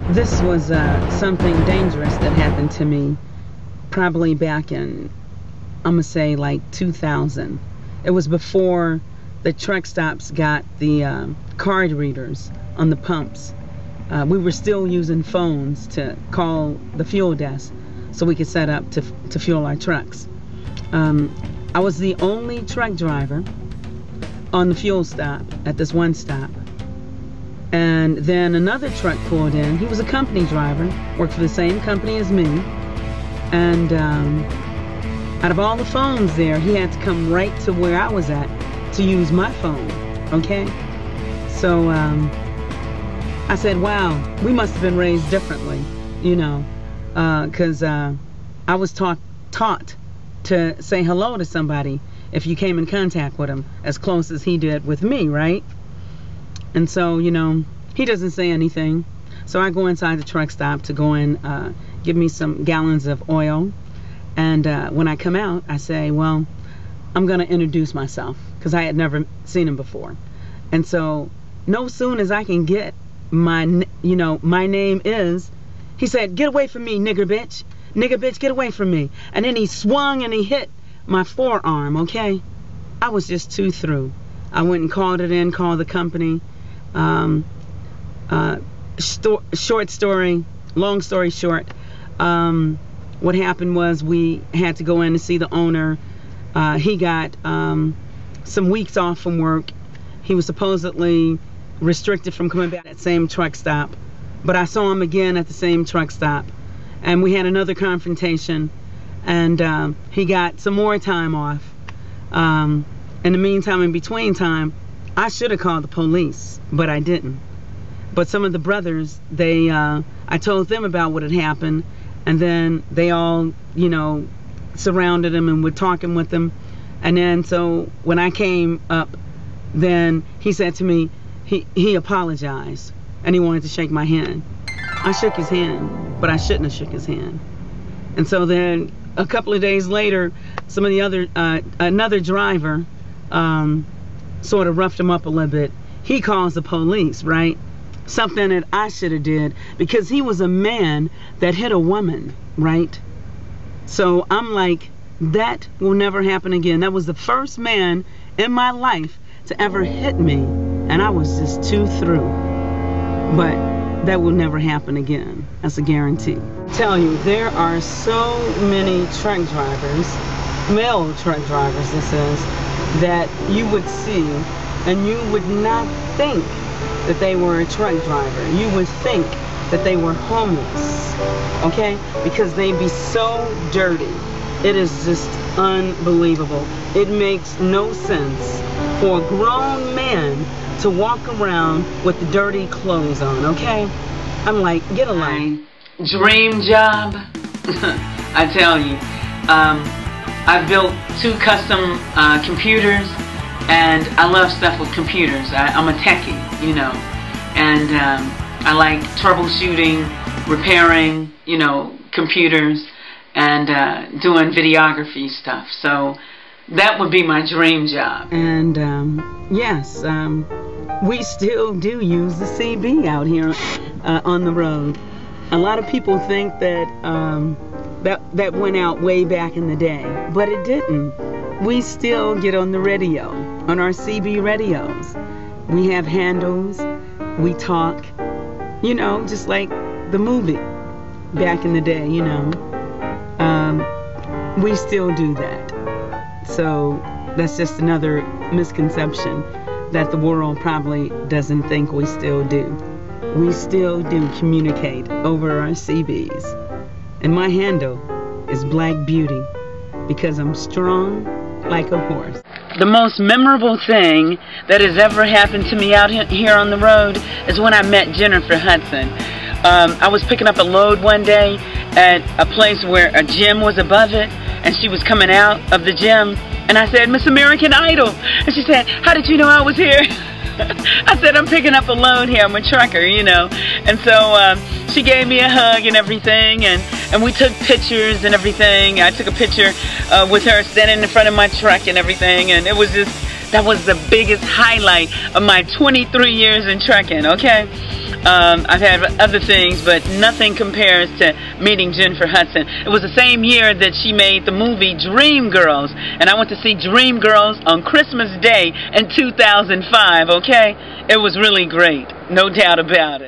This was something dangerous that happened to me probably back in, I'm gonna say like 2000. It was before the truck stops got the card readers on the pumps. We were still using phones to call the fuel desk so we could set up to fuel our trucks. I was the only truck driver on the fuel stop at this one stop. And then another truck pulled in. He was a company driver, worked for the same company as me. And out of all the phones there, he had to come right to where I was at to use my phone, okay? So I said, wow, we must have been raised differently, you know, because I was taught to say hello to somebody if you came in contact with him, as close as he did with me, right? And so, you know, he doesn't say anything. So I go inside the truck stop to go and give me some gallons of oil. And when I come out, I say, well, I'm going to introduce myself, because I had never seen him before. And so no soon as I can get my name is, he said, get away from me, nigger bitch. Nigger bitch, get away from me. And then he swung and he hit my forearm, okay? I was just too through. I went and called the company. Short story, long story short, what happened was we had to go in to see the owner. He got some weeks off from work. He was supposedly restricted from coming back at that same truck stop, but I saw him again at the same truck stop, and we had another confrontation, and he got some more time off. In the meantime, in between time, I should have called the police, but I didn't. But some of the brothers, I told them about what had happened, and then they all, you know, surrounded him and were talking with him. And then so when I came up, then he said to me, he apologized, and he wanted to shake my hand. I shook his hand, but I shouldn't have shook his hand. And so then a couple of days later, some of the other, another driver, sort of roughed him up a little bit. He calls the police, right? Something that I should have did, because he was a man that hit a woman, right? So I'm like, that will never happen again. That was the first man in my life to ever hit me, and I was just too through. But that will never happen again. That's a guarantee. I tell you, there are so many truck drivers, male truck drivers this is, that you would see and you would not think that they were a truck driver. You would think that they were homeless, okay? Because they be so dirty. It is just unbelievable. It makes no sense for a grown man to walk around with the dirty clothes on, okay? I'm like, get a life. Dream job, I tell you. I've built 2 custom computers, and I love stuff with computers. I'm a techie, you know, and I like troubleshooting, repairing, you know, computers, and doing videography stuff. So that would be my dream job. And yes, we still do use the CB out here on the road. A lot of people think that that went out way back in the day, but it didn't. We still get on the radio, on our CB radios. We have handles, we talk, you know, just like the movie back in the day, you know. We still do that. So that's just another misconception that the world probably doesn't think we still do. We still do communicate over our CBs. And my handle is Black Beauty, because I'm strong like a horse. The most memorable thing that has ever happened to me out here on the road is when I met Jennifer Hudson. I was picking up a load one day at a place where a gym was above it, and she was coming out of the gym, and I said, Miss American Idol. And she said, how did you know I was here? I said, I'm picking up a load here, I'm a trucker, you know. And so she gave me a hug and everything, and we took pictures and everything. I took a picture with her standing in front of my truck and everything, and it was just, that was the biggest highlight of my 23 years in trucking, okay? I've had other things, but nothing compares to meeting Jennifer Hudson. It was the same year that she made the movie Dreamgirls, and I went to see Dreamgirls on Christmas Day in 2005, okay? It was really great, no doubt about it.